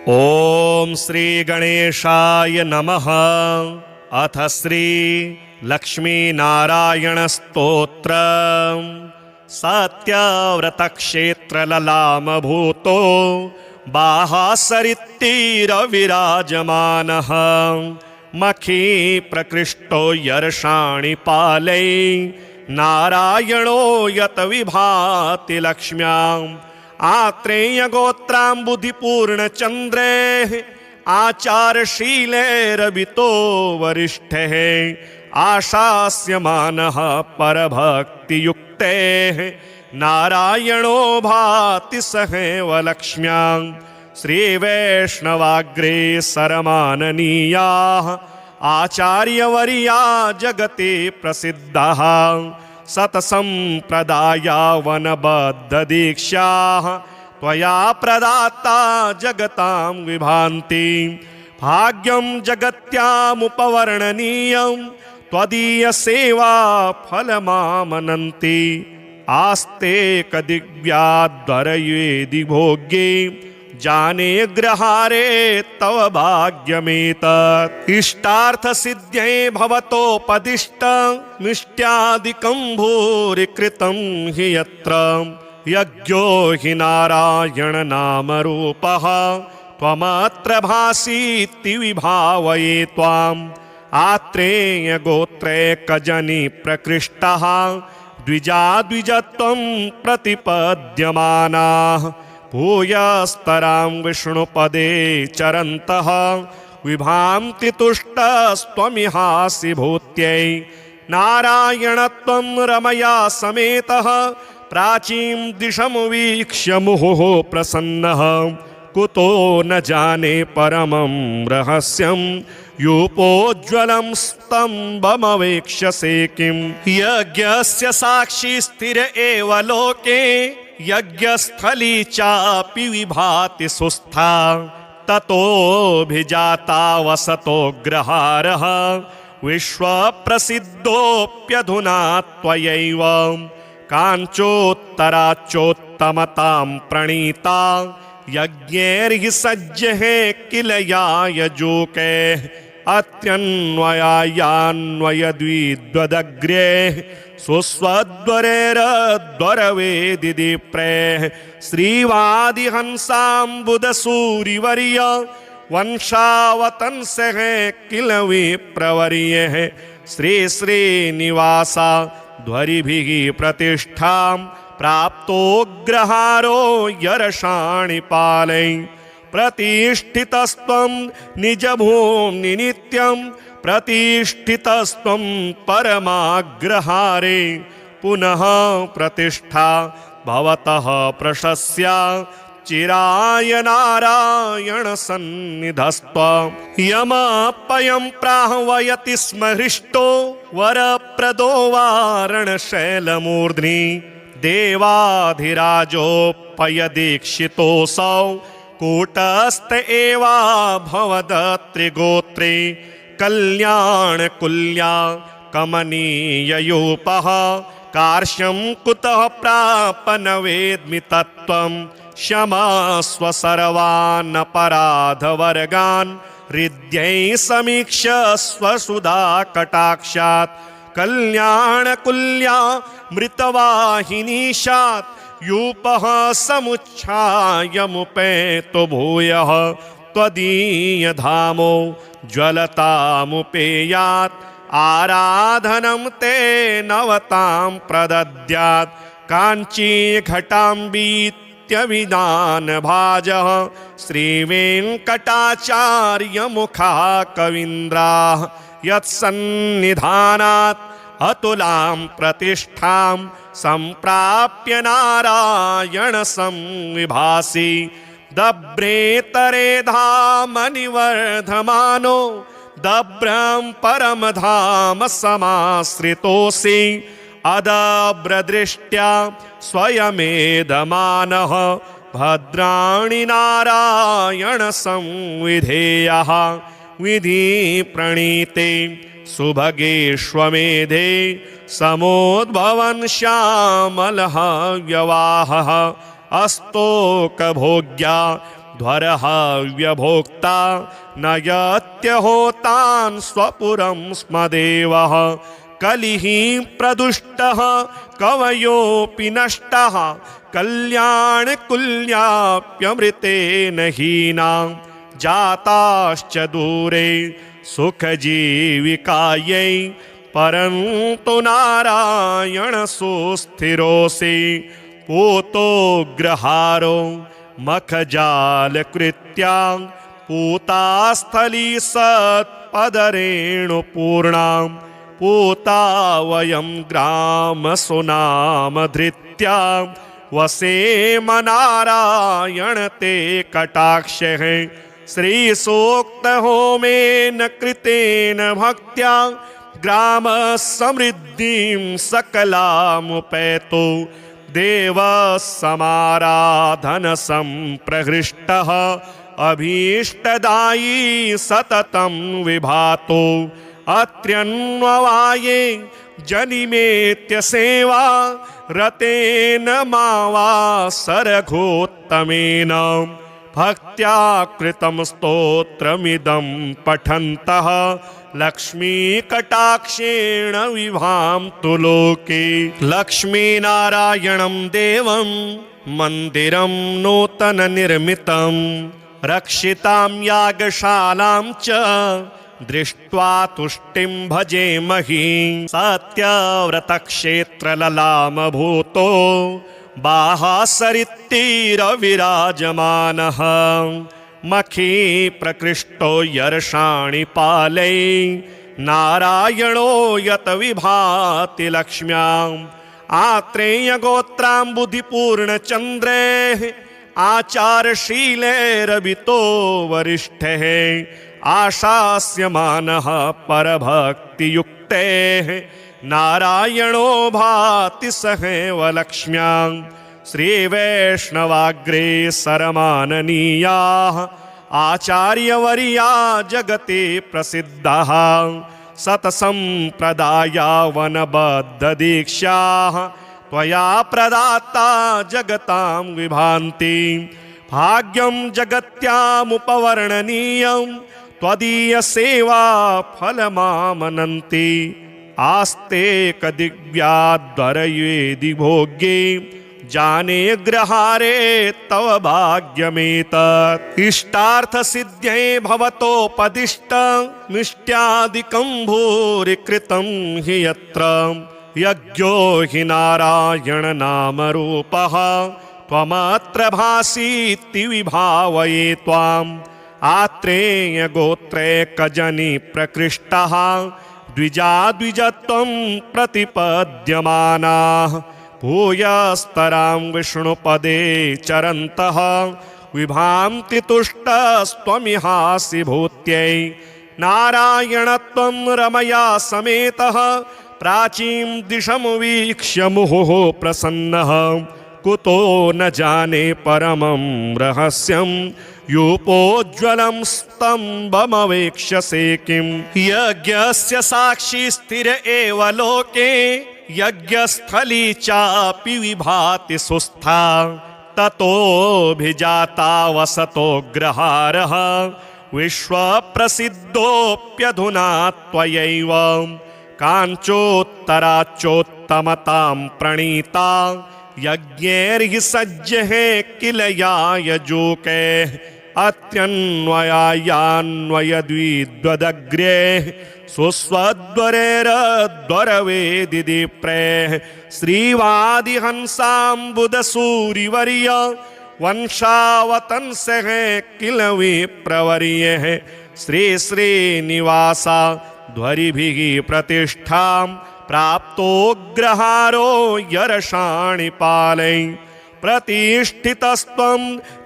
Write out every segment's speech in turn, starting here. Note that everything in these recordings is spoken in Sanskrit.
ओम श्री गणेशाय नमः। अथ श्री लक्ष्मी नारायण स्तोत्र। सत्यव्रत क्षेत्र ललाम भूतो बाहासरित्तीर विराजमानः। मखी प्रकृष्टो यर्षाणि पालै नारायणो यत विभाति लक्ष्म्याम्। आत्रेय गोत्राम्बुधिपूर्णचन्द्रे आचारशीलैरवितो वरिष्ठः। आशास्यमानः परभक्तियुक्ते नारायणो भाति सहैव लक्ष्म्यां। श्रीवैष्णवाग्रेसरमाननीयाः आचार्यवर्या जगति प्रसिद्धाः। सतसंप्रदाया वनबद्धदीक्षाः त्वया प्रदाता जगतां विभान्ति। भाग्यं जगत्यामुपवर्णनीयं त्वदीयसेवा फलमामनन्ति। आस्ते कदिव्याद्वरयेदि भोग्ये जाने ग्रहारे तव भाग्यमेतत्। इष्टार्थसिद्ध्यै भवतोपदिष्ट मिष्ट्यादिकं भूरि कृतं हि यत्र। यज्ञो हि नारायण नामरूपः त्वमत्र भासीति विभावये त्वाम्। आत्रेय गोत्रैकजनी प्रकृष्टः द्विजत्वं प्रतिपद्यमानाः। भूयस्तरां विष्णुपदे चरन्तः विभान्ति तुष्टस्त्वमिहासि भूत्यै। नारायणत्वं रमया समेतः प्राचीं दिशमुवीक्ष्य मुहुः प्रसन्नः। कुतो न जाने परमं रहस्यं यूपोज्ज्वलं स्तम्भमवेक्ष्यसे किम्। यज्ञस्य साक्षी स्थिर एव लोके यज्ञस्थली चापि विभाति सुस्था। ततोऽभिजाता वसतोऽग्रहारः विश्वप्रसिद्धोऽप्यधुना त्वयैव। काञ्चोत्तराच्चोत्तमतां प्रणीता यज्ञैर्हि सज्जः किल यायजूकैः। अत्यन्वयान्वयद्विद्वदग्र्यैः सुस्वद्वरेरद्वरवेदिदीप्रेः। श्रीवादिहंसाम्बुदसूरिवर्य वंशावतंसः किल विप्रवर्यः। श्री श्रीनिवासा ध्वरिभिः प्रतिष्ठां प्राप्तोऽग्रहारो यर्षाणि पालै। प्रतिष्ठितस्त्वं निजभूम्नि नित्यं प्रतिष्ठितस्त्वं परमाग्रहारे। पुनः प्रतिष्ठा भवतः प्रशस्या चिराय नारायण सन्निधस्त्वम्। यमपयं प्राह्वयति स्म हृष्टो वरप्रदो वारणशैलमूर्ध्नि। देवाधिराजोपयदीक्षितोऽसौ कूटस्थ एवा भवदत्रिगोत्रे। कल्याणकुल्या कमनीययूपः कार्श्यं कुतः प्राप न वेद्मि तत्त्वं। क्षमस्व सर्वानपराधवर्गान् हृद्यै समीक्ष्य स्वसुधा कटाक्षात्। कल्याणकुल्या मृतवाहिनीशात् यूपः समुच्छायमुपेतो भूयः। त्वदीयधामो ज्वलतामुपेयात् आराधनं ते नवतां प्रदद्यात्। काञ्ची घटाम्बीत्यभिधानभाजः श्रीवेङ्कटाचार्यमुखाः कवीन्द्राः। यत्सन्निधानात् अतुलां प्रतिष्ठां सम्प्राप्य नारायण संविभासि। दभ्रेतरे धामनिवर्धमानो दभ्रं परमधाम समाश्रितोऽसि। अदभ्रदृष्ट्या स्वयमेधमानः भद्राणि नारायण संविधेयः। विधि प्रणीते सुभगेष्वमेधे समोद्भवन् श्यामलः व्यवाहः। अस्तोकभोग्या ध्वरः नयत्यहोतान् स्वपुरं स्म देवः कलिः प्रदुष्टः कवयोऽपि नष्टः कल्याणकुल्याप्यमृतेन हीनां जाताश्च दूरे सुखजीविकायै परन्तु नारायण सुस्थिरोऽसि पूतोग्रहारो मखजालकृत्या पूतास्थली सत्पदरेणुपूर्णां पूता वयं ग्रामसुनामधृत्या वसेम नारायण ते कटाक्षः श्रीसूक्तहोमेन कृतेन भक्त्या ग्रामसमृद्धिं सकलामुपैतो देवसमाराधनसम्प्रहृष्टः अभीष्टदायी सततं विभातो अत्र्यन्ववाये जनिमेत्य सेवा रतेन मावासरघोत्तमेन भक्त्या कृतं स्तोत्रमिदं पठन्तः लक्ष्मीकटाक्षेण विभान्तु लोके लक्ष्मीनारायणं देवं मन्दिरं नूतननिर्मितं रक्षितां यागशालां च दृष्ट्वा तुष्टिं भजेमहि सत्यव्रतक्षेत्रललामभूतो बाहासरित्तीरविराजमानः मखी प्रकृष्टो यर्षाणि पालै नारायणो यत विभाति लक्ष्म्याम् आत्रेयगोत्राम्बुधिपूर्णचन्द्रेः आचारशीलैरवितो वरिष्ठः आशास्यमानः परभक्तियुक्तेः नारायणो भाति सहैव लक्ष्म्यां श्रीवैष्णवाग्रे सरमाननीयाः आचार्यवर्या जगति प्रसिद्धाः सतसम्प्रदाया वनबद्धदीक्षाः त्वया प्रदाता जगतां विभान्ति भाग्यं जगत्यामुपवर्णनीयं त्वदीयसेवा फलमामनन्ति आस्ते कदिव्याद्वरयेदि भोग्ये जाने ग्रहारे तव भाग्यमेतत् इष्टार्थसिद्ध्यै भवतोपदिष्टमिष्ट्यादिकं भूरि कृतं हि यत्र यज्ञो हि नारायणनामरूपः त्वमत्र भासीति विभावये त्वाम् आत्रेयगोत्रैकजनि प्रकृष्टः द्विजत्वं प्रतिपद्यमानाः भूयस्तरां विष्णुपदे चरन्तः विभान्ति तुष्टस्त्वमिहासि भूत्यै नारायणत्वं रमया समेतः प्राचीं दिशमुवीक्ष्य मुहुः प्रसन्नः कुतो न जाने परमं रहस्यं यूपोज्ज्वलं स्तम्भमवेक्ष्यसे किं यज्ञस्य साक्षी स्थिर एव लोके यज्ञस्थली चापि विभाति सुस्था ततोऽभिजाता वसतोऽग्रहारः विश्वप्रसिद्धोऽप्यधुना त्वयैव काञ्चोत्तराच्चोत्तमतां प्रणीता यज्ञैर्हि सज्जः किल यायजूकैः अत्यन्वयान्वयद्विद्वदग्र्यैः सुस्वद्वरेरद्वरवेदिदीप्रैः श्रीवादिहंसाम्बुदसूरिवर्य वंशावतंसः किल विप्रवर्यः श्रीश्रीनिवासा ध्वरिभिः प्रतिष्ठां प्राप्तोऽग्रहारो यर्षाणि पालै प्रतिष्ठितस्त्वं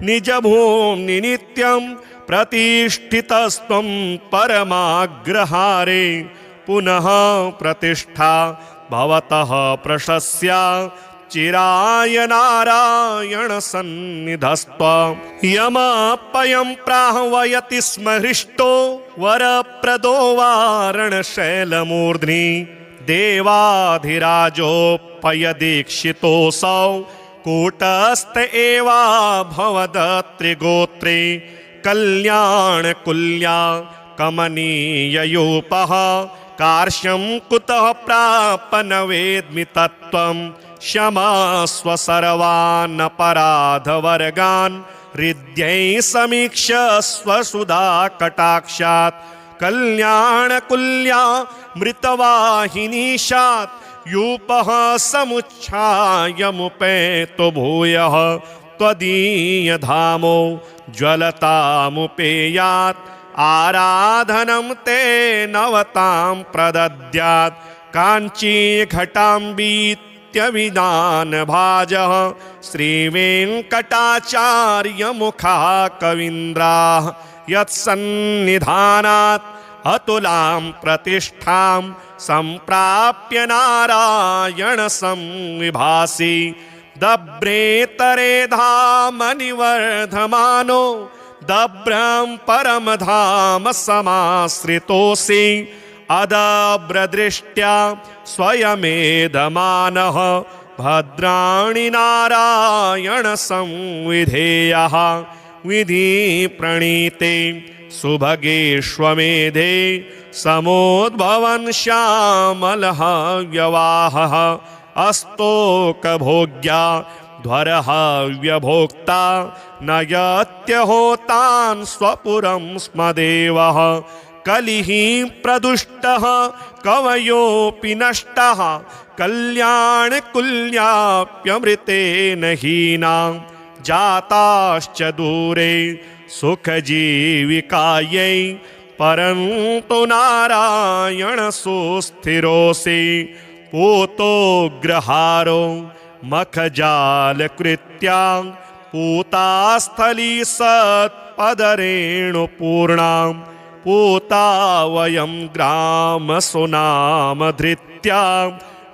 निजभूम्नि नित्यं प्रतिष्ठितस्त्वं परमाग्रहारे पुनः प्रतिष्ठा भवतः प्रशस्या चिराय नारायण सन्निधस्त्वं यमपयं प्राह्वयति स्म हृष्टो वरप्रदो वारणशैलमूर्ध्नि देवाधिराजोपयदीक्षितोऽसौ कूटस्थ एवा भवदत्रिगोत्रे कल्याणकुल्या कमनीययूपः कार्श्यं कुतः प्राप न वेद्मि तत्त्वं क्षमस्व सर्वानपराधवर्गान् हृद्यै समीक्ष्य स्वसुधा कटाक्षात् कल्याणकुल्या मृतवाहिनीशात् यूपः समुच्छायमुपेतो भूयः त्वदीयधामो ज्वलतामुपेयात् आराधनं ते नवतां प्रदद्यात् काञ्ची घटाम्बीत्यविदानभाजः श्रीवेङ्कटाचार्यमुखाः कवीन्द्राः यत्सन्निधानात् अतुलां प्रतिष्ठां सम्प्राप्य नारायण संविभासि दब्रेतरे धामनिवर्धमानो दब्रं परमधाम समाश्रितोऽसि अदब्रदृष्ट्या स्वयमेधमानः भद्राणि नारायण संविधेयः विधि प्रणीते सुभगेष्वमेधे समोद्भवन् श्यामलः व्यवाहः अस्तोकभोग्या ध्वरः व्यभोक्ता नयत्यहोतान् स्वपुरं स्मदेवः कलिः प्रदुष्टः कवयोऽपि नष्टः कल्याणकुल्याप्यमृतेन हीनां जाताश्च दूरे सुखजीविकायै परन्तु नारायण सुस्थिरोऽसि पूतोग्रहारो मखजालकृत्या पूतास्थली सत्पदरेणुपूर्णां पूता वयं ग्रामसुनामधृत्या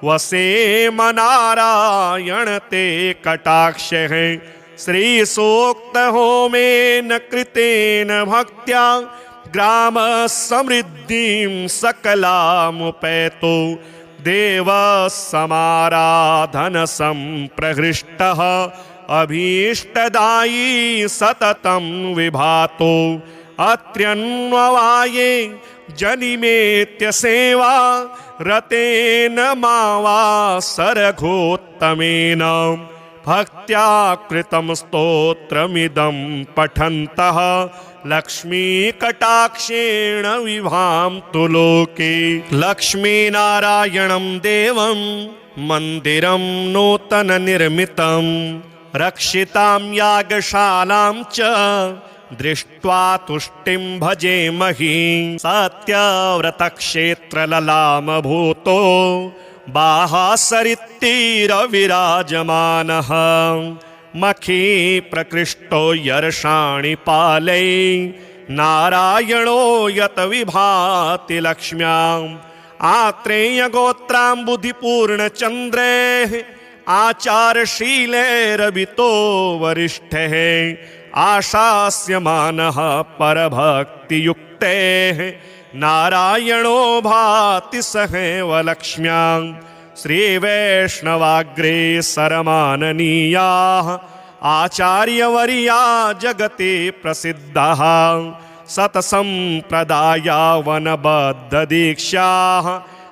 वसेम नारायण ते कटाक्षः श्रीसूक्तहोमेन कृतेन भक्त्या ग्रामसमृद्धिं सकलामुपैतो देवसमाराधनसम्प्रहृष्टः अभीष्टदायी सततं विभातो अत्र्यन्ववाये जनिमेत्य सेवा रतेन मावा सरघोत्तमेन भक्त्या कृतं स्तोत्रमिदं पठन्तः लक्ष्मीकटाक्षेण विभान्तु लोके लक्ष्मीनारायणं देवं मन्दिरं नूतननिर्मितं रक्षितां यागशालां च दृष्ट्वा तुष्टिं भजेमहि सत्यव्रतक्षेत्रललामभूतो बाहासरित्तीरविराजमानः मखी प्रकृष्टो यर्षाणि पालै नारायणो यत विभाति लक्ष्म्याम् आत्रेयगोत्राम्बुधिपूर्णचन्द्रेः आचारशीलैरभितो वरिष्ठः आशास्यमानः परभक्तियुक्तेः नारायणो भाति सहैव लक्ष्म्यां श्रीवैष्णवाग्रे सरमाननीयाः आचार्यवर्या जगति प्रसिद्धाः सतसम्प्रदाया वनबद्धदीक्षाः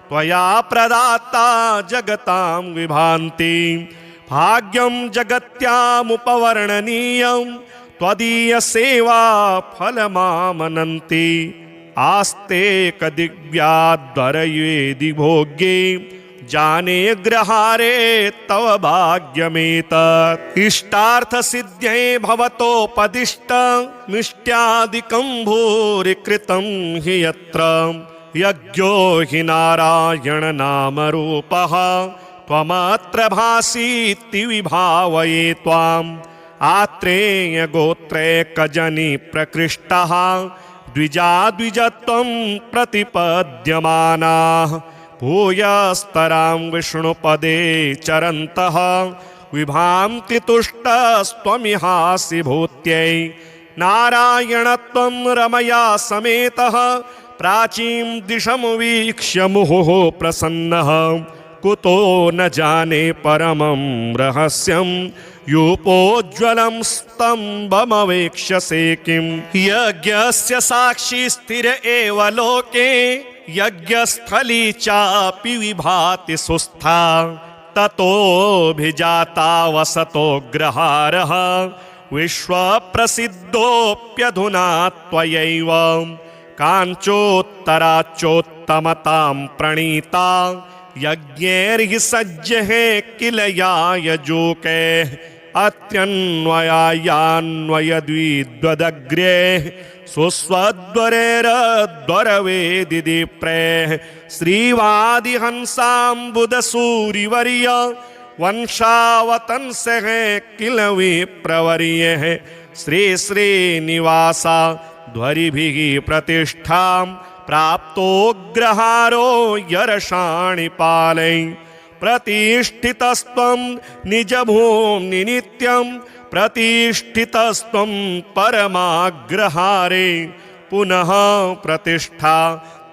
त्वया प्रदाता जगतां विभान्ति भाग्यं जगत्यामुपवर्णनीयं त्वदीयसेवा फलमामनन्ति आस्ते कदिव्याद्वरयेदि भोग्ये जाने ग्रहारे तव भाग्यमेतत् इष्टार्थसिद्ध्यै भवतोपदिष्टमिष्ट्यादिकं भूरि कृतं हि यत्र यज्ञो हि नारायणनामरूपः त्वमत्र भासीति विभावये त्वाम् आत्रेयगोत्रैकजनि प्रकृष्टः द्विजाद्विजत्वं प्रतिपद्यमानाः भूयस्तरां विष्णुपदे चरन्तः विभान्ति तुष्टस्त्वमिहासि भूत्यै नारायणत्वं रमया समेतः प्राचीं दिशमुवीक्ष्य मुहुः प्रसन्नः कुतो न जाने परमं रहस्यं यूपोज्ज्वलं स्तम्भमवेक्ष्यसे किम्। यज्ञस्य साक्षी स्थिर एव लोके यज्ञस्थली चापि विभाति सुस्था। ततोऽभिजाता वसतोऽग्रहारः विश्वप्रसिद्धोऽप्यधुना त्वयैव। काञ्चोत्तराच्चोत्तमतां प्रणीता यज्ञैर्हि सज्जः किल यायजूके। अत्यन्वयान्वयद्विद्वदग्रे सुस्वद्वरेरद्वरवेदिप्रे। श्रीवादिहंसाम्बुदसूरिवर्य वंशावतंसः किल विप्रवर्यः। श्री श्रीनिवासा ध्वरिभिः प्रतिष्ठां प्राप्तोऽग्रहारो यर्षाणिपालै। प्रतिष्ठितस्त्वं निजभूम्नि नित्यं प्रतिष्ठितस्त्वं परमाग्रहारे। पुनः प्रतिष्ठा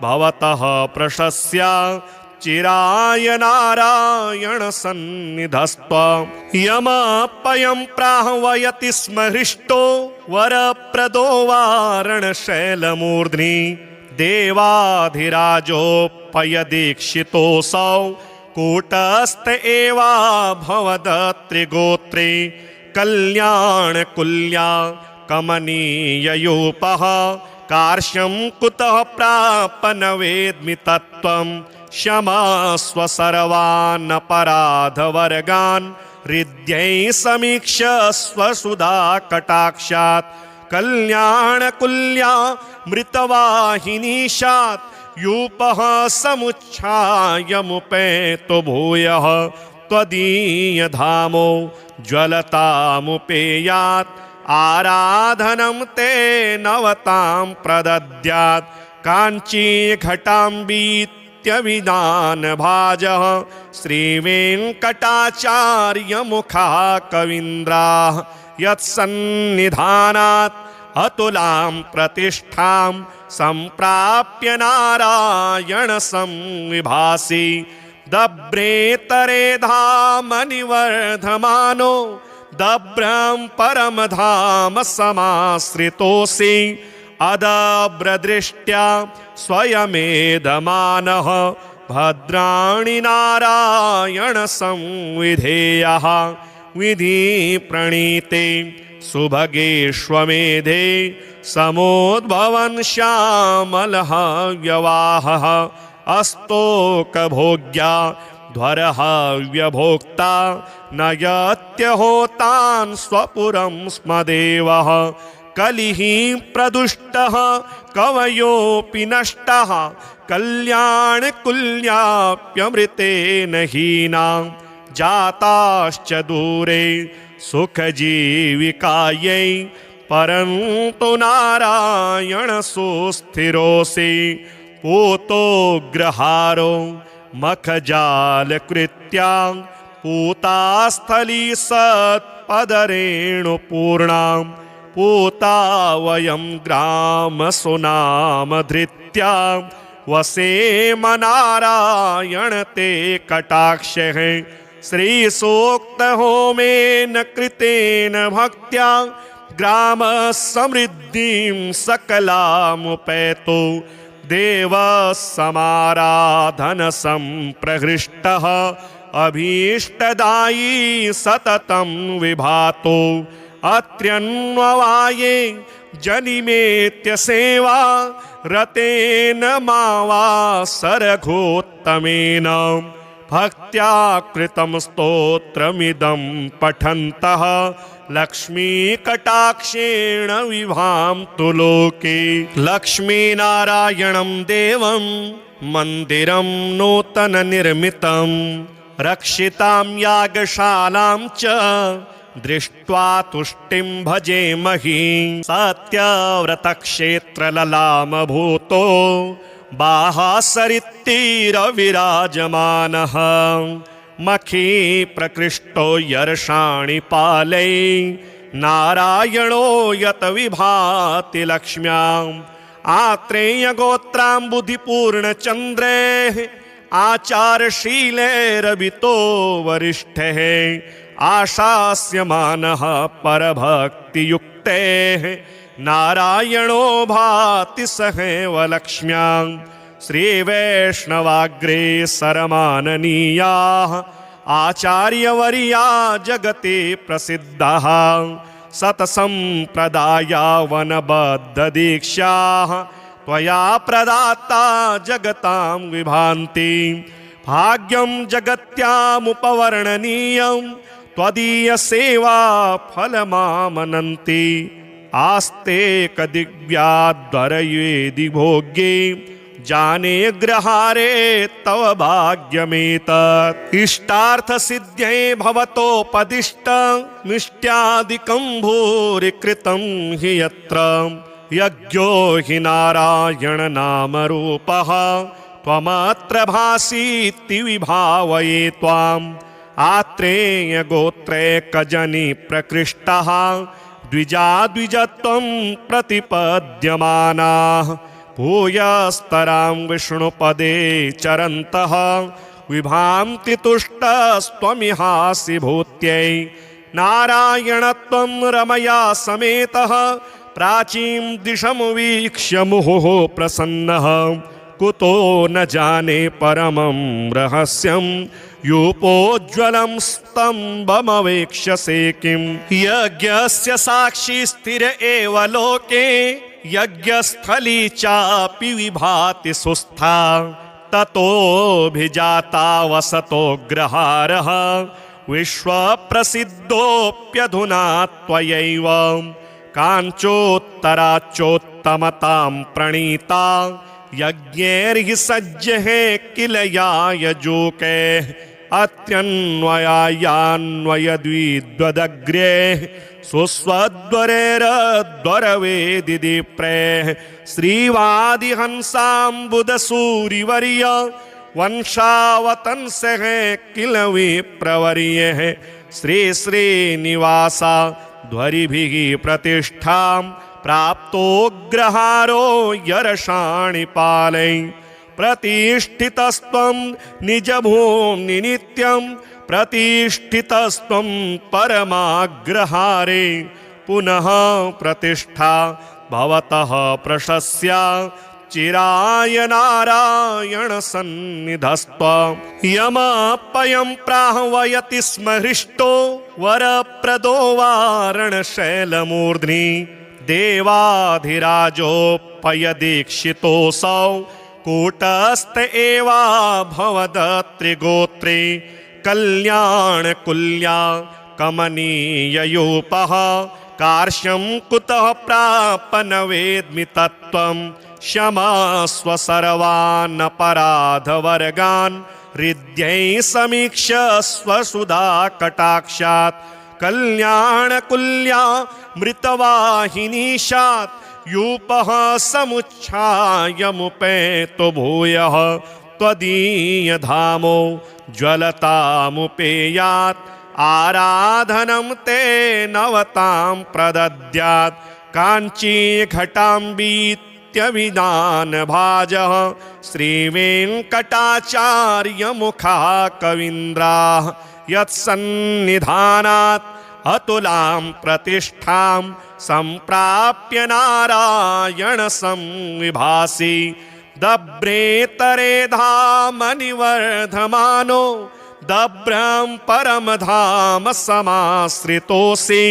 भवतः प्रशस्या चिराय नारायण सन्निधस्त्वं। यमपयं प्राह्वयति स्म हृष्टो वरप्रदो वारणशैलमूर्ध्नि। देवाधिराजोपयदीक्षितोऽसौ कूटस्थ एवा भवदत्रिगोत्रे। कल्याणकुल्या कमनीययूपः कार्श्यं कुतः प्राप न वेद्मि तत्त्वं। क्षमस्व सर्वानपराधवर्गान् हृद्यै समीक्ष्य स्वसुधा कटाक्षात्। कल्याणकुल्या मृतवाहिनीशात् यूपः समुच्छायमुपेतो भूयः। त्वदीयधामो ज्वलतामुपेयात् आराधनं ते नवतां प्रदद्यात्। काञ्चीघटाम्बीत्यभिधानभाजः श्रीवेङ्कटाचार्यमुखः कवीन्द्राः। यत्सन्निधानात् अतुलां प्रतिष्ठां सम्प्राप्य नारायण संविभासि। दभ्रेतरे धामनिवर्धमानो दभ्रं परमधाम समाश्रितोऽसि। अदभ्रदृष्ट्या स्वयमेधमानः भद्राणि नारायण संविधेयः। विधि प्रणीते सुभगेष्वमेधे समोद्भवन् श्यामलः व्यवाहः। अस्तोकभोग्या ध्वरः व्यभोक्ता नयत्यहोतान् स्वपुरं स्म देवः। कलिः प्रदुष्टः कवयोऽपि नष्टः कल्याणकुल्याप्यमृतेन हीनां। जाताश्च दूरे सुखजीविकायै परन्तु नारायण सुस्थिरोऽसि। पूतोऽग्रहारो मखजालकृत्या पूतास्थली सत्पदरेणुपूर्णां। पूता वयं ग्रामसुनामधृत्या वसेम नारायण ते कटाक्षः। श्रीसूक्तहोमेन कृतेन भक्त्या ग्रामसमृद्धिं सकलामुपैतो। देवसमाराधनसम्प्रहृष्टः अभीष्टदायी सततं विभातो। अत्र्यन्ववाये जनिमेत्य सेवा रतेन मावासरघोत्तमेन। भक्त्या कृतं स्तोत्रमिदं पठन्तः लक्ष्मीकटाक्षेण विभान्तु लोके। लक्ष्मीनारायणं देवं मन्दिरं नूतननिर्मितं। रक्षितां यागशालां च दृष्ट्वा तुष्टिं भजेमहि। सत्यव्रतक्षेत्रललामभूतो बाहासरित्तीरविराजमानः। मखी प्रकृष्टो यर्षाणिपालै नारायणो यत विभाति लक्ष्म्याम्। आत्रेयगोत्राम्बुधिपूर्णचन्द्रे आचारशीलैरवितो वरिष्ठः आशास्यमानः परभक्तियुक्तैः नारायणो भाति सहैव लक्ष्म्यां श्रीवैष्णवाग्रेसरमाननीयाः आचार्यवर्या जगति प्रसिद्धाः सतसम्प्रदाया वनबद्धदीक्षाः त्वया प्रदाता जगतां विभान्ति भाग्यं जगत्यामुपवर्णनीयं त्वदीयसेवा फलमामनन्ति आस्ते कदिव्याद्वरयेदि भोग्ये जाने ग्रहारे तव भाग्यमेतत् इष्टार्थसिद्ध्यै भवतोपदिष्टमिष्ट्यादिकं भूरि कृतं हि यत्र यज्ञो हि नारायणनामरूपः त्वमत्र भासीति विभावये त्वाम् आत्रेयगोत्रैकजनी प्रकृष्टः द्विजत्वं प्रतिपद्यमानाः भूयस्तरां विष्णुपदे चरन्तः विभान्ति तुष्टस्त्वमिहासि भूत्यै नारायणत्वं रमया समेतः प्राचीं दिशमुवीक्ष्य मुहुः प्रसन्नः कुतो न जाने परमं रहस्यं यूपोज्ज्वलं स्तम्भमवेक्ष्यसे किं यज्ञस्य साक्षी स्थिर एव लोके यज्ञस्थली चापि विभाति सुस्था ततोऽभिजाता वसतोऽग्रहारः विश्वप्रसिद्धोऽप्यधुना त्वयैव काञ्चोत्तराच्चोत्तमतां प्रणीता यज्ञैर्हि सज्जः किल यायजूकैः अत्यन्वयायान्वयद्विद्वदग्र्यैः सुस्वद्वरेरद्वरवेदिदीप्रैः श्रीवादिहंसाम्बुदसूरिवर्य वंशावतंसः किल विप्रवर्यः श्रीश्रीनिवासा ध्वरिभिः प्रतिष्ठां प्राप्तोऽग्रहारो यर्षाणिपालै प्रतिष्ठितस्त्वं निजभूम्नि नित्यं प्रतिष्ठितस्त्वं परमाग्रहारे पुनः प्रतिष्ठा भवतः प्रशस्या चिराय नारायण सन्निधस्त्वं यमपयं प्राह्वयति स्म हृष्टो वरप्रदो वारणशैलमूर्ध्नि देवाधिराजोपयदीक्षितोऽसौ कूटस्थ एवा भवदत्रिगोत्रे कल्याणकुल्या कमनीययूपः कार्श्यं कुतः प्रापन वेद्मि तत्त्वं क्षमस्व सर्वानपराधवर्गान् हृद्यै समीक्ष्य स्वसुधा कटाक्षात् कल्याणकुल्या मृतवाहिनीशात् यूपः समुच्छायमुपेतो भूयः त्वदीयधामो ज्वलतामुपेयात् आराधनं ते नवतां प्रदद्यात् काञ्चीघटाम्बीत्यभिधानभाजः श्रीवेङ्कटाचार्यमुखः कवीन्द्राः यत्सन्निधानात् अतुलां प्रतिष्ठां सम्प्राप्य नारायण संविभासि दभ्रेतरे धामनिवर्धमानो दभ्रं परमधाम समाश्रितोऽसि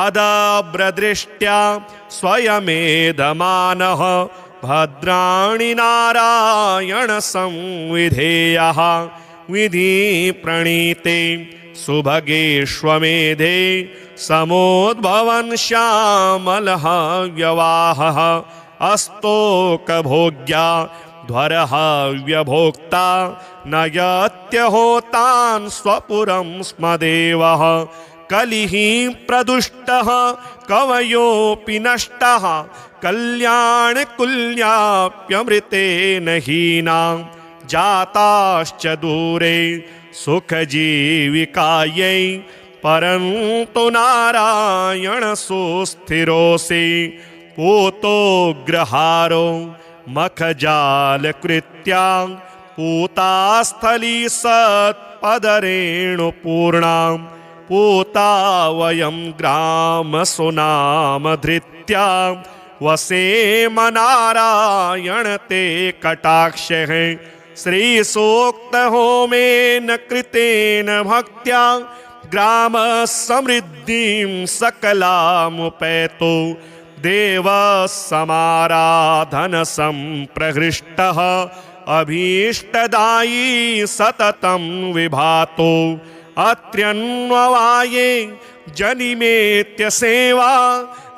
अदभ्रदृष्ट्या स्वयमेधमानः भद्राणि नारायण संविधेयः विधि प्रणीते सुभगेष्वमेधे समोद्भवन् श्यामलः व्यवाहः अस्तोकभोग्या ध्वरः व्यभोक्ता नयत्यहोतान् स्वपुरं स्म देवः कलिः प्रदुष्टः कवयोऽपि नष्टः कल्याणकुल्याप्यमृतेन हीनां जाताश्च दूरे सुखजीविकायै परन्तु नारायण सुस्थिरोऽसि पूतोऽग्रहारो मखजालकृत्या पूतास्थली सत्पदरेणुपूर्णां पूता वयं ग्रामसुनामधृत्या वसेम नारायण ते कटाक्षः श्रीसूक्त होमेन कृतेन भक्त्या ग्राम समृद्धिं सकलामुपैतो देव समाराधन संप्रहृष्टः अभीष्टदायी सततं विभातो अत्र्यन्ववाये जनिमेत्य सेवा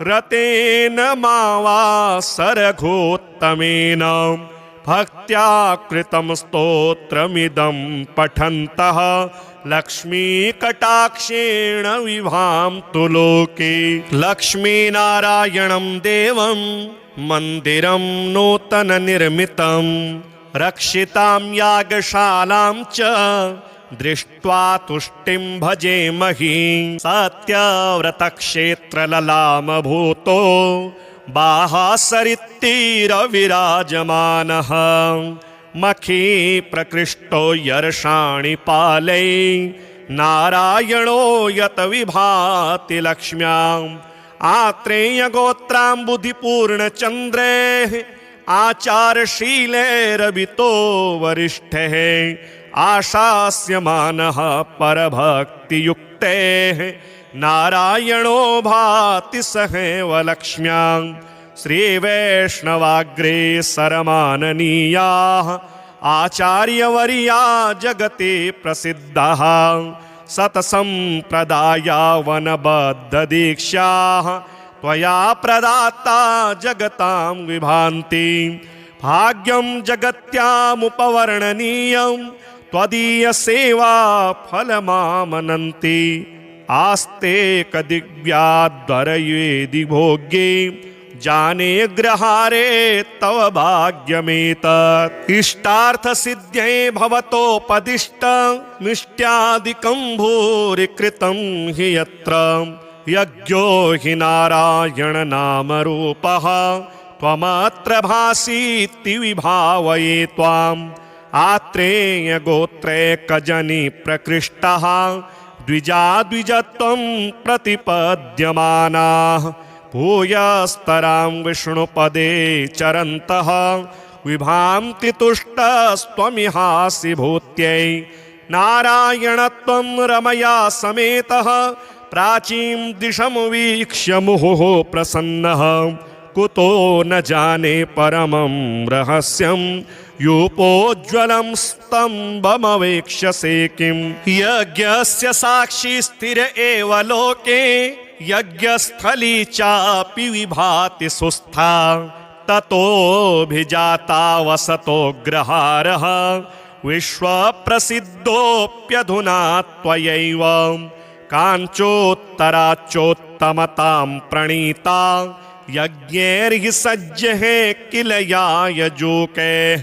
रतेन मावासरघोत्तमेन भक्त्या कृतं स्तोत्रमिदं पठन्तः लक्ष्मीकटाक्षेण विभान्तु लोके लक्ष्मीनारायणं देवं मन्दिरं नूतननिर्मितं रक्षितां यागशालां च दृष्ट्वा तुष्टिं भजेमहि सत्यव्रतक्षेत्रललामभूतो बाहासरित्तीरविराजमानः मखी प्रकृष्टो यर्षाणि पालै नारायणो यत विभाति लक्ष्म्याम् आत्रेयगोत्राम्बुधिपूर्णचन्द्रेः आचारशीलैरभितो वरिष्ठः आशास्यमानः परभक्तियुक्तेः नारायणो भाति सहैव लक्ष्म्यां श्रीवैष्णवाग्रेसरमाननीयाः आचार्यवर्या जगति प्रसिद्धाः सतसम्प्रदाया वनबद्धदीक्षाः त्वया प्रदाता जगतां विभान्ति भाग्यं जगत्यामुपवर्णनीयं त्वदीयसेवा फलमामनन्ति आस्ते कदिव्याद्वरयेदि भोग्ये जाने ग्रहारे तव भाग्यमेतत् इष्टार्थसिद्ध्यै भवतोपदिष्ट मिष्ट्यादिकं भूरि कृतं हि यत्र यज्ञो हि नारायण नामरूपः त्वमत्र भासीति विभावये त्वाम् आत्रेयगोत्रैकजनि प्रकृष्टः द्विजत्वं प्रतिपद्यमानाः भूयस्तरां विष्णुपदे चरन्तः विभान्ति तुष्टस्त्वमिहासि भूत्यै नारायणत्वं रमया समेतः प्राचीं दिशमुवीक्ष्य मुहुः प्रसन्नः कुतो न जाने परमं रहस्यं यूपोज्ज्वलं स्तम्भमवेक्ष्यसे किं यज्ञस्य साक्षी स्थिर एव लोके यज्ञस्थली चापि विभाति सुस्था ततोऽभिजाता वसतोऽग्रहारः विश्वप्रसिद्धोऽप्यधुना त्वयैव काञ्चोत्तराच्चोत्तमतां प्रणीता यज्ञैर्हि सज्जः किल यायजूकैः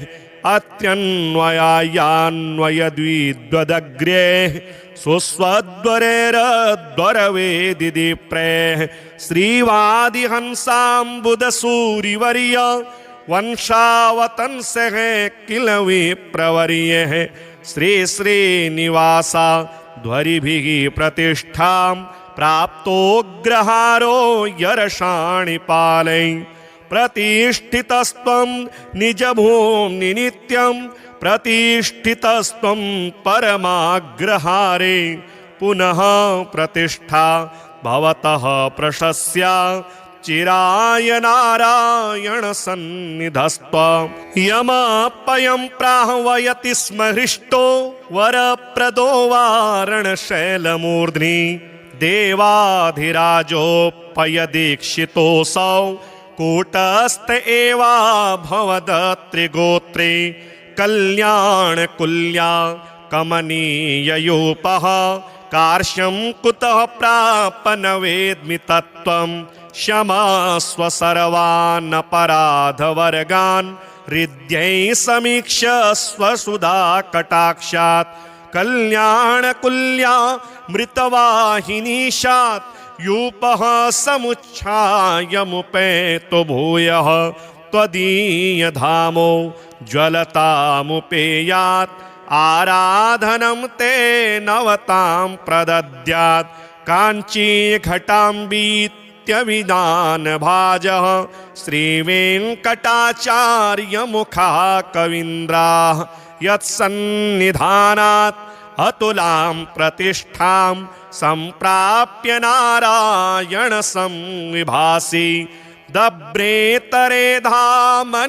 अत्यन्वयान्वयद्विद्वदग्र्यैः सुस्वद्वरेरद्वरवेदिदीप्रैः श्रीवादिहंसाम्बुदसूरिवर्य वंशावतंसः किल विप्रवर्यः श्रीश्रीनिवासा ध्वरिभिः प्रतिष्ठां प्राप्तोऽग्रहारो यर्षाणि पालै प्रतिष्ठितस्त्वं निजभूम्नि नित्यं प्रतिष्ठितस्त्वं परमाग्रहारे पुनः प्रतिष्ठा भवतः प्रशस्या चिराय नारायण सन्निधस्त्वं यमपयं प्राह्वयति स्म हृष्टो वरप्रदो वारणशैलमूर्ध्नि देवाधिराजोपयदीक्षितोऽसौ कूटस्थ एवा भवदत्रिगोत्रे कल्याणकुल्या कमनीययूपः कार्श्यं कुतः प्रापन वेद्मि तत्त्वं क्षमस्व सर्वानपराधवर्गान् हृद्यै समीक्ष्य स्वसुधा कटाक्षात् कल्याणकुल्या मृतवाहिनीशात् यूपः समुच्छायमुपेतो भूयः त्वदीयधामो ज्वलतामुपेयात् आराधनं ते नवतां प्रदद्यात् काञ्चीघटाम्बीत्यभिधानभाजः श्रीवेङ्कटाचार्यमुखाः कवीन्द्राः यत्सन्निधानात् अतुलां प्रतिष्ठां सम्प्राप्य नारायण संविभासि दब्रेतरे धामनिवर्धमानो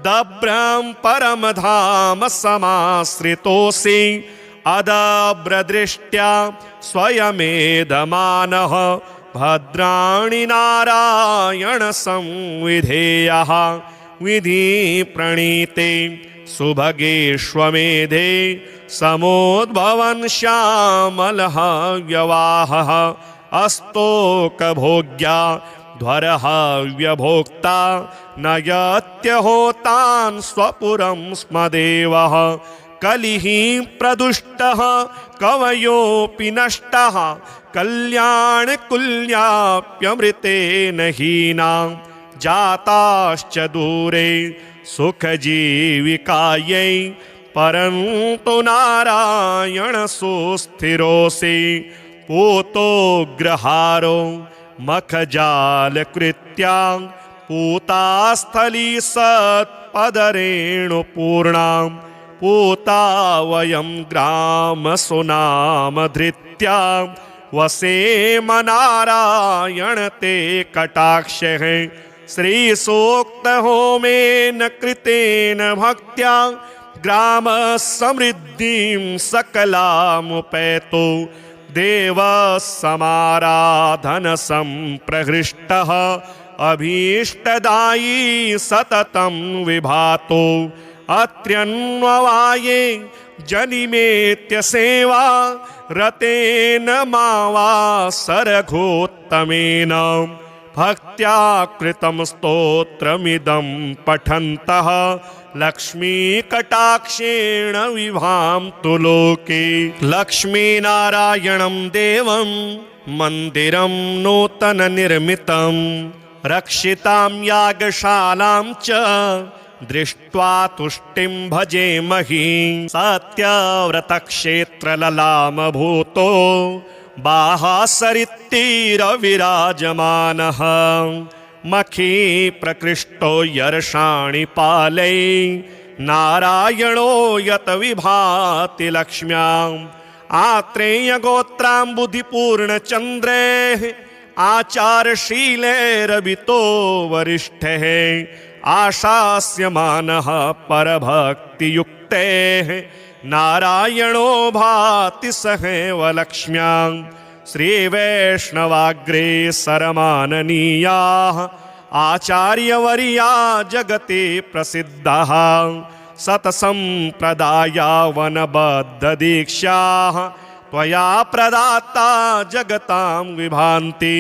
दब्रं परमधाम समाश्रितोऽसि अदब्रदृष्ट्या स्वयमेधमानः भद्राणि नारायण संविधेयः विधि प्रणीते सुभगेष्वमेधे समोद्भवन् श्यामलः व्यवाहः अस्तोकभोग्या ध्वरः व्यभोक्ता नयत्यहोतान् स्वपुरं स्मदेवः कलिः प्रदुष्टः कवयोऽपि नष्टः कल्याणकुल्याप्यमृतेन हीनां जाताश्च दूरे सुखजीविकायै परन्तु नारायण सुस्थिरोऽसि पूतोग्रहारो मखजालकृत्या पूतास्थली सत्पदरेणुपूर्णां पूता वयं ग्रामसुनामधृत्या वसेम नारायण ते कटाक्षः श्रीसूक्तहोमेन कृतेन भक्त्या ग्रामसमृद्धिं सकलामुपैतो देवसमाराधनसम्प्रहृष्टः अभीष्टदायी सततं विभातो अत्र्यन्ववाये जनिमेत्य सेवा रतेन मावासरघोत्तमेन भक्त्या कृतं स्तोत्रमिदं पठन्तः लक्ष्मीकटाक्षेण विभान्तु लोके लक्ष्मीनारायणं देवं मन्दिरं नूतननिर्मितं रक्षितां यागशालां च दृष्ट्वा तुष्टिं भजेमहि सत्यव्रतक्षेत्रललामभूतो बाहासरित्तीरविराजमानः मखी प्रकृष्टो यर्षाणि पालै नारायणो यत विभाति लक्ष्म्याम् आत्रेयगोत्राम्बुधिपूर्णचन्द्रेः आचारशीलैरभितो वरिष्ठः आशास्यमानः परभक्तियुक्तेः नारायणो भाति सहैव लक्ष्म्यां श्रीवैष्णवाग्रे सरमाननीयाः आचार्यवर्या जगति प्रसिद्धाः सतसम्प्रदाया वनबद्धदीक्षाः त्वया प्रदाता जगतां विभान्ति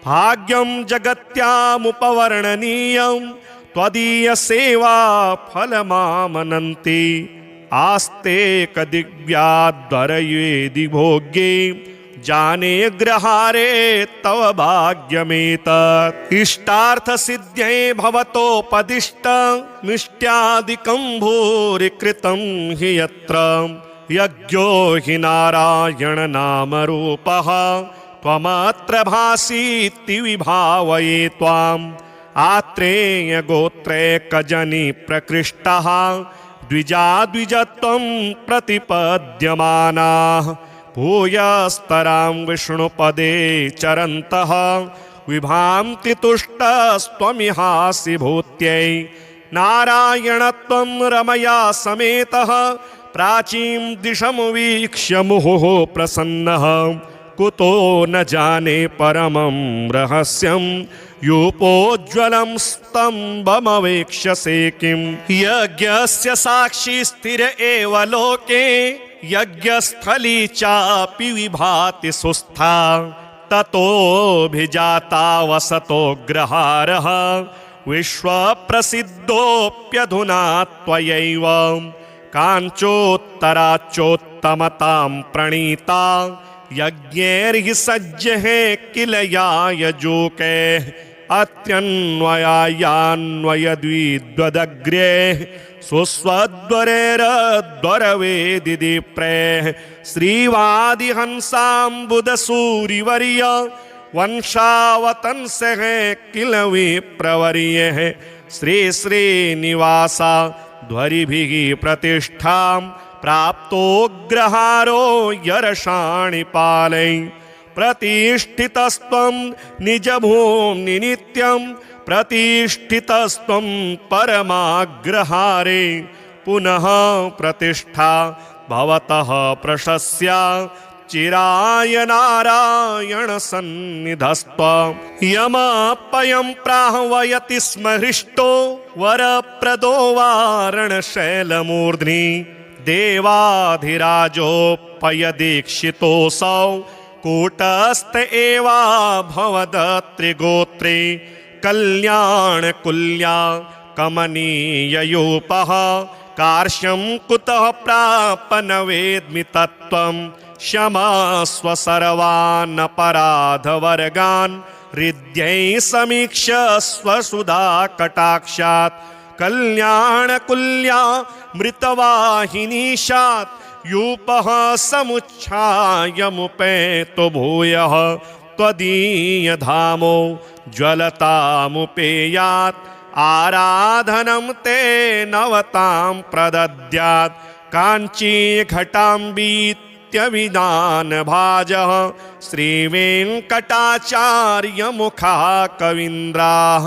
भाग्यं जगत्यामुपवर्णनीयं त्वदीयसेवा फलमामनन्ति आस्ते कदिव्याद्वरयेदि भोग्ये जाने ग्रहारे तव भाग्यमेतत् इष्टार्थसिद्ध्यै भवतोपदिष्ट मिष्ट्यादिकं भूरि कृतं हि यत्र यज्ञो हि नारायण नामरूपः त्वमत्र भासीति विभावये त्वाम् आत्रेयगोत्रैकजनि प्रकृष्टः द्विजत्वं प्रतिपद्यमानाः भूयस्तरां विष्णुपदे चरन्तः विभान्ति तुष्टस्त्वमिहासि भूत्यै नारायणत्वं रमया समेतः प्राचीं दिशमुवीक्ष्य मुहुः प्रसन्नः कुतो न जाने परमं रहस्यं यूपोज्ज्वलं स्तम्भमवेक्ष्यसे किं यज्ञस्य साक्षी स्थिर एव लोके यज्ञस्थली चापि विभाति सुस्था ततोऽभिजाता वसतोऽग्रहारः विश्वप्रसिद्धोऽप्यधुना त्वयैव काञ्चोत्तराच्चोत्तमतां प्रणीता यज्ञैर्हि सज्जः किल यायजूकैः अत्यन्वयान्वयद्विद्वदग्रे सुस्वद्वरेरद्वरवेदिप्रे श्रीवादिहंसाम्बुदसूरिवर्य वंशावतंसः किल विप्रवर्यः श्री श्रीनिवासा ध्वरिभिः प्रतिष्ठां प्राप्तोऽग्रहारो यर्षाणिपालै प्रतिष्ठितस्त्वं निजभूम्नि नित्यं प्रतिष्ठितस्त्वं परमाग्रहारे पुनः प्रतिष्ठा भवतः प्रशस्या चिराय नारायण सन्निधस्त्वं यमपयं प्राह्वयति स्म हृष्टो वरप्रदो वारणशैलमूर्ध्नि देवाधिराजोपयदीक्षितोऽसौ कूटस्थ एवा भवदत्रिगोत्रे कल्याणकुल्या कमनीययूपः कार्श्यं कुतः प्रापन वेद्मि तत्त्वं क्षमस्व सर्वानपराधवर्गान् हृद्यै समीक्ष्य स्वसुधा कटाक्षात् कल्याणकुल्या मृतवाहिनीशात् यूपः समुच्छायमुपेतो भूयः त्वदीयधामो ज्वलतामुपेयात् आराधनं ते नवतां प्रदद्यात् काञ्चीघटाम्बीत्यभिधानभाजः श्रीवेङ्कटाचार्यमुखः कवीन्द्राः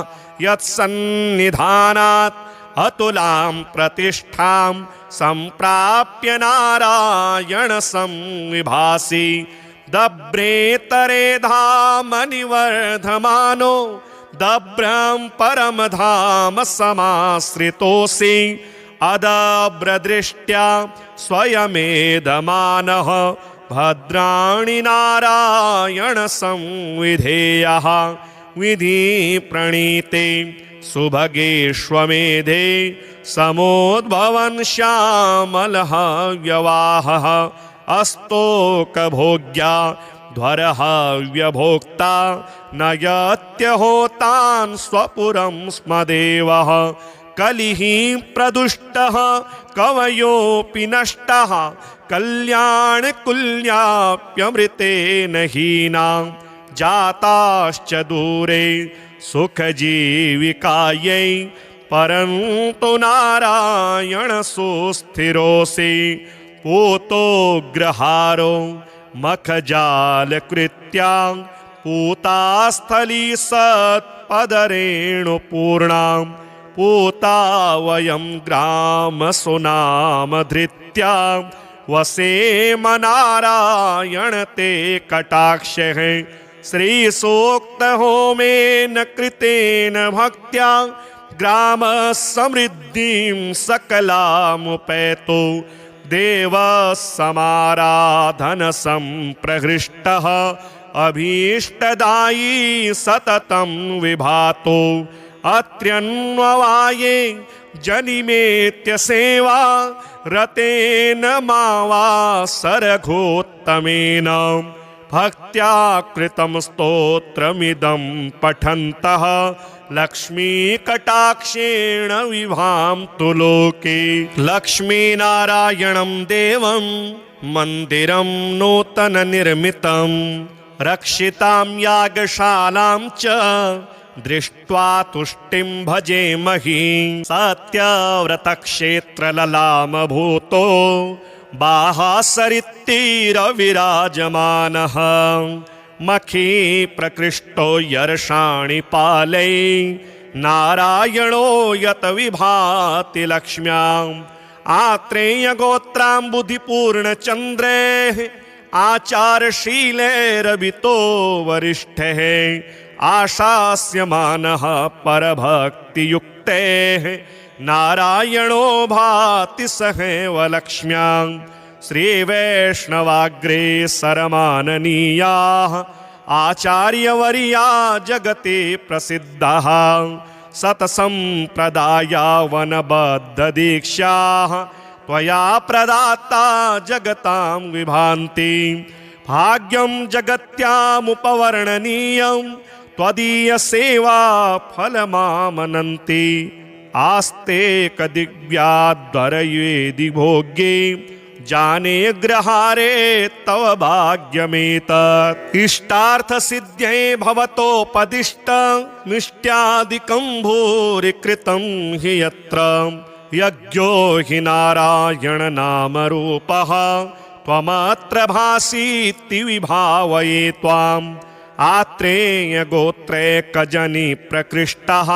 यत्सन्निधानात् अतुलां प्रतिष्ठां सम्प्राप्य नारायण संविभासि दभ्रेतरे धामनिवर्धमानो दभ्रं परमधाम समाश्रितोऽसि अदभ्रदृष्ट्या स्वयमेधमानः भद्राणि नारायण संविधेयः विधि प्रणीते सुभगेष्वमेधे समोद्भवन् श्यामलः व्यवाहः अस्तोकभोग्या ध्वरः व्यभोक्ता नयत्यहोतान् स्वपुरं स्म देवः कलिः प्रदुष्टः कवयोऽपि नष्टः कल्याणकुल्याप्यमृतेन हीनां जाताश्च दूरे सुखजीविकायै परन्तु नारायण सुस्थिरोऽसि पूतोऽग्रहारो मखजालकृत्या पूतास्थली सत्पदरेणुपूर्णां पूता वयं ग्रामसुनामधृत्या वसेम नारायण ते कटाक्षः श्रीसूक्तहोमेन कृतेन भक्त्या ग्रामसमृद्धिं सकलामुपैतो देवसमाराधनसम्प्रहृष्टः अभीष्टदायी सततं विभातो अत्र्यन्ववाये जनिमेत्य सेवा रतेन मावासरघोत्तमेन भक्त्या कृतं स्तोत्रमिदं पठन्तः लक्ष्मीकटाक्षेण विभान्तु लोके लक्ष्मीनारायणं देवं मन्दिरं नूतननिर्मितं रक्षितां यागशालां च दृष्ट्वा तुष्टिं भजेमहि सत्यव्रतक्षेत्रललामभूतो बाहासरित्तीरविराजमानः मखी प्रकृष्टो यर्षाणि पालै नारायणो यत विभाति लक्ष्म्याम् आत्रेयगोत्राम्बुधिपूर्णचन्द्रेः आचारशीलैरभितो वरिष्ठः आशास्यमानः परभक्तियुक्तेः नारायणो भाति सहैव लक्ष्म्यां श्रीवैष्णवाग्रे सरमाननीयाः आचार्यवर्या जगति प्रसिद्धाः सतसम्प्रदाया वनबद्धदीक्षाः त्वया प्रदाता जगतां विभान्ति भाग्यं जगत्यामुपवर्णनीयं त्वदीय सेवा फलमामनन्ति आस्ते कदिव्याद्वरयेदि भोग्ये जाने ग्रहारे तव भाग्यमेतत् इष्टार्थ सिद्ध्यै भवतोपदिष्ट मिष्ट्यादिकं भूरि कृतं हि यत्र यज्ञो हि नारायण नाम रूपः त्वमत्र भासीति विभावये त्वाम् आत्रेय गोत्रैकजनी प्रकृष्टः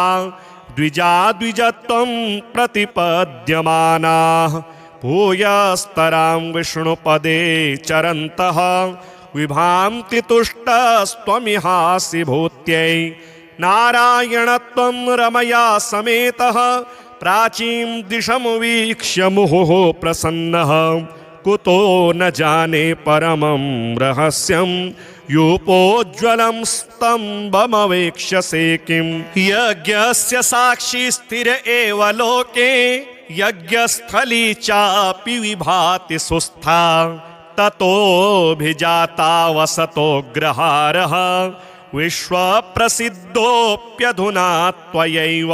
द्विजा द्विजत्वं प्रतिपद्यमानाः भूयस्तरां विष्णुपदे चरन्तः विभान्ति तुष्टस्त्वमिहासि भूत्यै नारायणत्वं रमया समेतः प्राचीं दिशमुवीक्ष्य मुहुः प्रसन्नः कुतो न जाने परमं रहस्यं यूपोज्ज्वलं स्तम्भमवेक्ष्यसे किं यज्ञस्य साक्षी स्थिर एव लोके यज्ञस्थली चापि विभाति सुस्था ततोऽभिजाता वसतोऽग्रहारः विश्वप्रसिद्धोऽप्यधुना त्वयैव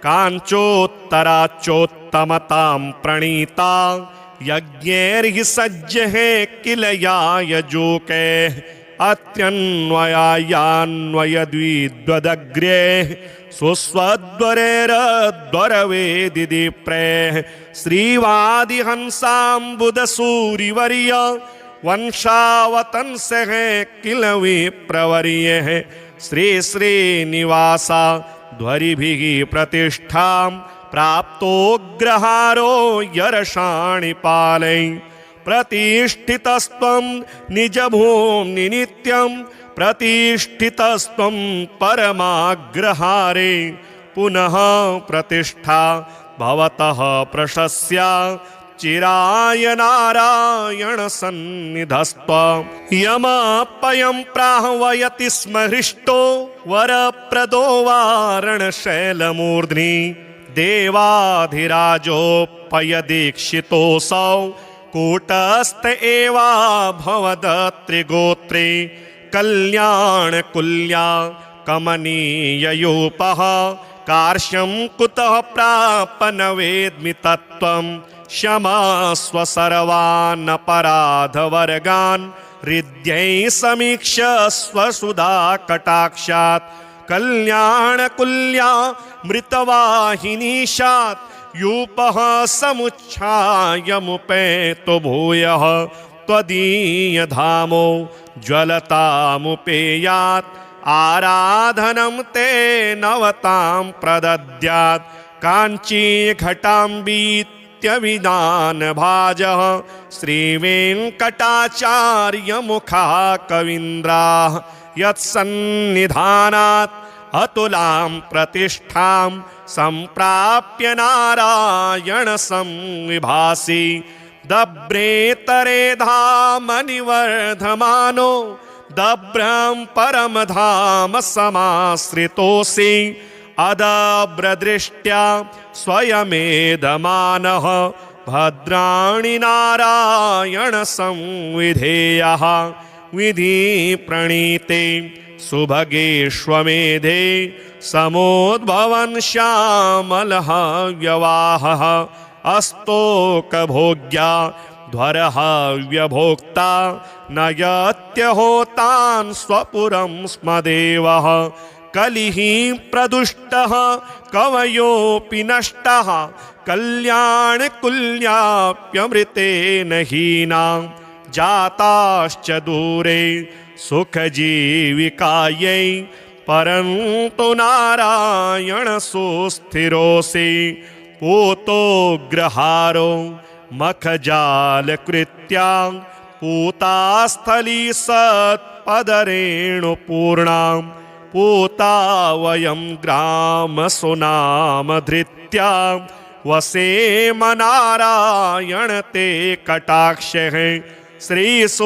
काञ्चोत्तराच्चोत्तमतां प्रणीता यज्ञैर्हि सज्जः किल यायजूके अत्यन्वयान्वयद्विद्वदग्रे सुस्वद्वरेरद्वरवेदिदीप्रे श्रीवादिहंसाम्बुदसूरिवर्य वंशावतंसः किल विप्रवर्यः श्री श्रीनिवासा ध्वरिभिः प्रतिष्ठां प्राप्तोऽग्रहारो यर्षाणिपालै प्रतिष्ठितस्त्वं निजभूम्नि नित्यं प्रतिष्ठितस्त्वं परमाग्रहारे पुनः प्रतिष्ठा भवतः प्रशस्या चिराय नारायण सन्निधस्त्वं यमपयं प्राह्वयति स्म हृष्टो वरप्रदो वारणशैलमूर्ध्नि देवाधिराजोपयदीक्षितोऽसौ कूटस्थ एवा भवदत्रिगोत्रे कल्याणकुल्या कमनीययूपः कार्श्यं कुतः प्रापन वेद्मि तत्त्वं क्षमस्व सर्वानपराधवर्गान् हृद्यै समीक्ष्य स्वसुधा कटाक्षात् कल्याणकुल्या मृतवाहिनीशात् यूपः समुच्छायमुपेतो भूयः त्वदीयधामो ज्वलतामुपेयात् आराधनं ते नवतां प्रदद्यात् काञ्चीघटाम्बीत्यविदानभाजः श्रीवेङ्कटाचार्यमुखः कवीन्द्राः यत्सन्निधानात् अतुलां प्रतिष्ठां सम्प्राप्य नारायण संविभासि दभ्रेतरेधामनिवर्धमानो दभ्रं परमधाम समाश्रितोऽसि अदभ्रदृष्ट्या स्वयमेधमानः भद्राणि नारायण संविधेयः विधि प्रणीते सुभगेष्वमेधे समोद्भवन् श्यामलः व्यवाहः अस्तोकभोग्या ध्वरः व्यभोक्ता नयत्यहोतान् स्वपुरं स्म देवः कलिः प्रदुष्टः कवयोऽपि नष्टः कल्याणकुल्याप्यमृतेन हीनां जाताश्च दूरे सुखजीविकायै परन्तु नारायण सुस्थिरोऽसि पूतोऽग्रहारो मखजालकृत्या पूतास्थली सत्पदरेणुपूर्णां पूता वयं ग्रामसुनामधृत्या वसेम नारायण ते कटाक्षः श्रीसूक्तहोमेन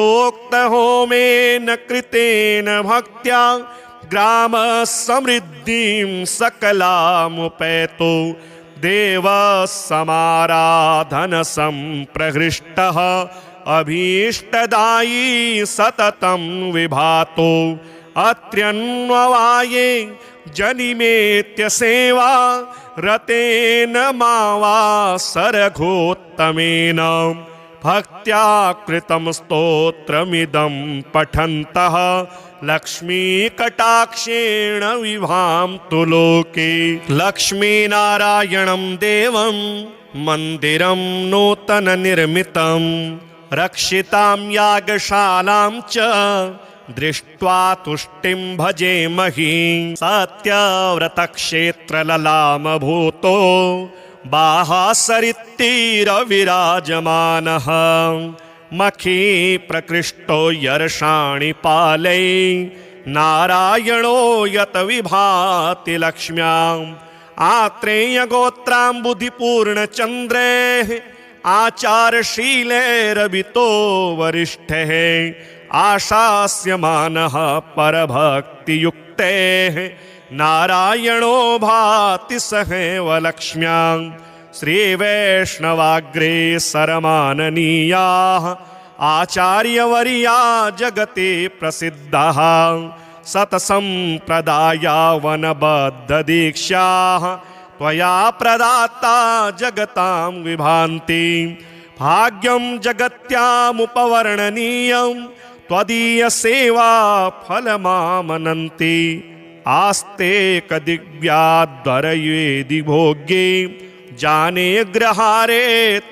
कृतेन भक्त्या ग्रामसमृद्धिं सकलामुपैतो देवसमाराधनसम्प्रहृष्टः अभीष्टदायी सततं विभातो अत्र्यन्ववाये जनिमेत्य सेवा रतेन मावा सरघोत्तमेन भक्त्या कृतं स्तोत्रमिदं पठन्तः लक्ष्मीकटाक्षेण विभान्तु लोके। लक्ष्मीनारायणं देवं मन्दिरं नूतननिर्मितं रक्षितां यागशालां च दृष्ट्वा तुष्टिं भजेमहि। सत्यव्रतक्षेत्रललामभूतो बाहासरित्तीरविराजमानः मखी प्रकृष्टो यर्षाणि पालै नारायणो यत विभाति लक्ष्म्याम्। आत्रेयगोत्राम्बुधिपूर्णचन्द्रेः आचारशीलैरवितो वरिष्ठः आशास्यमानः परभक्तियुक्तेः नारायणो भाति सहैव लक्ष्म्याम्। श्रीवैष्णवाग्रे सरमाननीयाः आचार्यवर्या जगति प्रसिद्धाः सतसम्प्रदाया वनबद्धदीक्षाः त्वया प्रदाता जगतां विभान्ति। भाग्यं जगत्यामुपवर्णनीयं त्वदीयसेवा फलमामनन्ति। आस्ते कदिव्याद्वरयेदि भोग्ये जाने ग्रहारे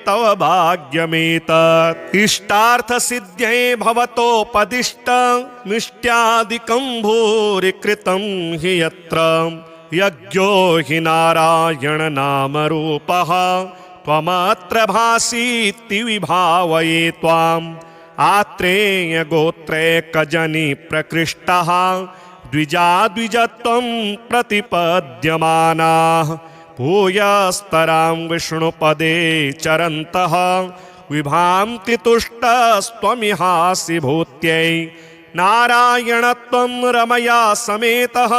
तव भाग्यमेतत्। इष्टार्थसिद्ध्यै भवतोपदिष्टमिष्ट्यादिकं भूरि कृतं हि यत्र यज्ञो हि नारायण नामरूपः त्वमत्र भासीति विभावये त्वाम्। आत्रेयगोत्रैकजनि प्रकृष्टः द्विजत्वं प्रतिपद्यमानाः भूयस्तरां विष्णुपदे चरन्तः विभान्ति तुष्टस्त्वमिहासि भूत्यै। नारायणत्वं रमया समेतः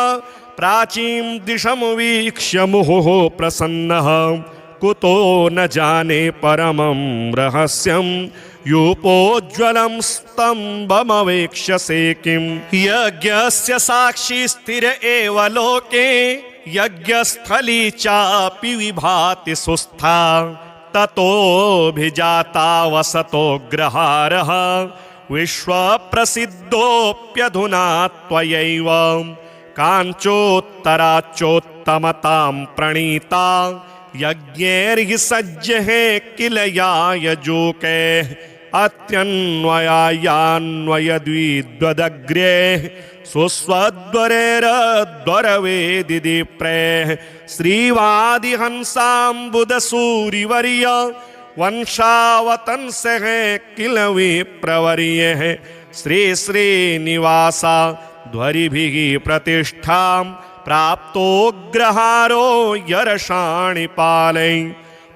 प्राचीं दिशं वीक्ष्य मुहुः प्रसन्नः कुतो न जाने परमं रहस्यं यूपोज्ज्वलं स्तम्भमवेक्ष्यसे किं। यज्ञस्य साक्षी स्थिर एव लोके यज्ञस्थली चापि विभाति सुस्था ततोऽभिजाता वसतोऽग्रहारः विश्वप्रसिद्धोऽप्यधुना त्वयैव। काञ्चोत्तराच्चोत्तमतां प्रणीता यज्ञैर्हि सज्जः किल यायजूकैः अत्यन्वयान्वयद्विद्वदग्र्यैः सुस्वद्वरेरद्वरवेदिदीप्रैः। श्रीवादिहंसाम्बुदसूरिवर्य वंशावतंसः किल विप्रवर्यः। श्री श्रीनिवासा ध्वरिभिः प्रतिष्ठां प्राप्तोऽग्रहारो यर्षाणि पालै।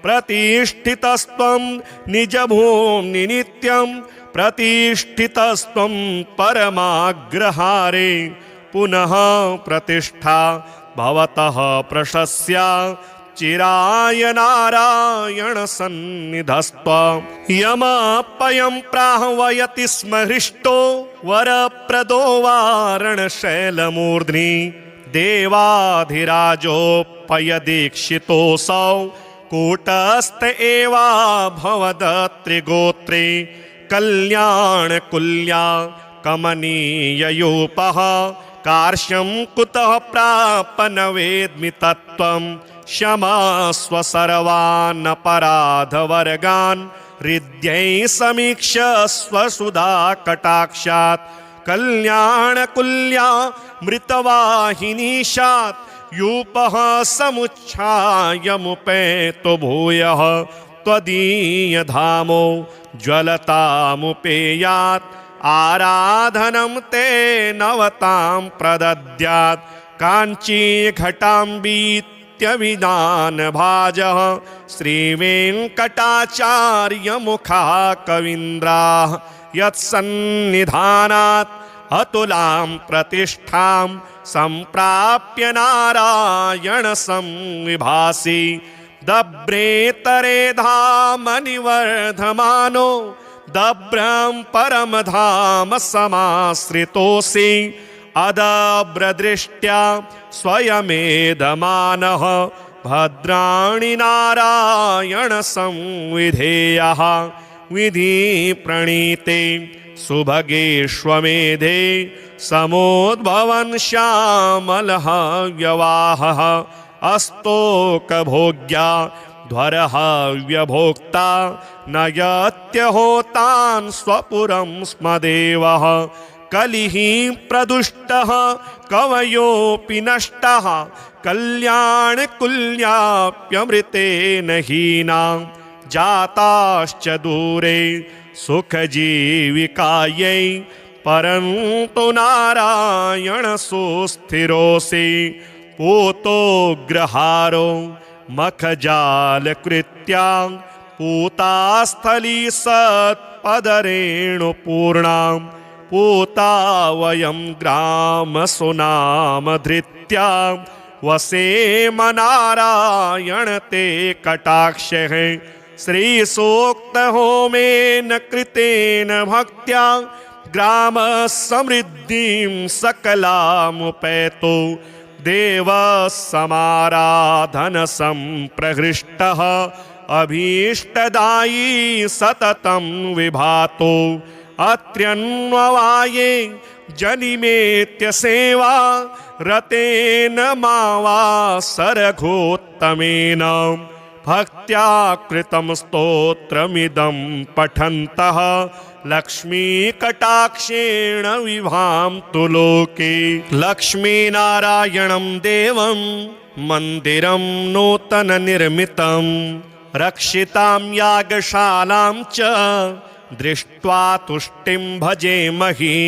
प्रतिष्ठितस्त्वं निजभूम्नि नित्यं प्रतिष्ठितस्त्वं परमाग्रहारे। पुनः प्रतिष्ठा भवतः प्रशस्या चिराय नारायण सन्निधस्त्वं। यमपयं प्राह्वयति स्म हृष्टो वरप्रदो वारणशैलमूर्ध्नि देवाधिराजोपयदीक्षितोऽसौ कूटस्थ एवा भवदत्रिगोत्रे। कल्याणकुल्या कमनीययूपः कार्श्यं कुतः प्रापन वेद्मि तत्त्वं। क्षमस्व सर्वानपराधवर्गान् हृद्यै समीक्ष्य स्वसुधा कटाक्षात्। कल्याणकुल्या मृतवाहिनीशात् यूपः समुच्छायमुपेतो भूयः त्वदीयधामो ज्वलतामुपेयात्। आराधनं ते नवतां प्रदद्यात्। काञ्चीघटाम्बीत्यभिधानभाजः श्रीवेङ्कटाचार्यमुखः कवीन्द्राः यत्सन्निधानात् अतुलां प्रतिष्ठां सम्प्राप्य नारायण संविभासि। दभ्रेतरे धामनिवर्धमानो दभ्रं परमधाम समाश्रितोऽसि। अदब्रदृष्ट्या स्वयमेधमानः भद्राणि नारायण संविधेयः विधि प्रणीते सुभगेष्वमेधे समोद्भवन् श्यामलः व्यवाहः अस्तोकभोग्या ध्वरः व्यभोक्ता नयत्यहोतान् स्वपुरं स्म देवः कलिः प्रदुष्टः कवयोऽपि नष्टः कल्याणकुल्याप्यमृतेन हीनां जाताश्च दूरे सुखजीविकायै परन्तु नारायण सुस्थिरोऽसि पूतोग्रहारो मखजालकृत्या पूतास्थली सत्पदरेणुपूर्णां पूता वयं ग्रामसुनामधृत्या वसेम नारायण ते कटाक्षः श्रीसूक्तहोमेन कृतेन भक्त्या ग्रामसमृद्धिं सकलामुपैतो देवसमाराधनसम्प्रहृष्टः अभीष्टदायी सततं विभातो अत्र्यन्ववाये जनिमेत्य सेवा रतेन मावा सरघोत्तमेन भक्त्या कृतं स्तोत्रमिदं पठन्तः लक्ष्मीकटाक्षेण विभान्तु लोके लक्ष्मीनारायणं देवं मन्दिरं नूतननिर्मितं रक्षितां यागशालां च दृष्ट्वा तुष्टिं भजेमहि।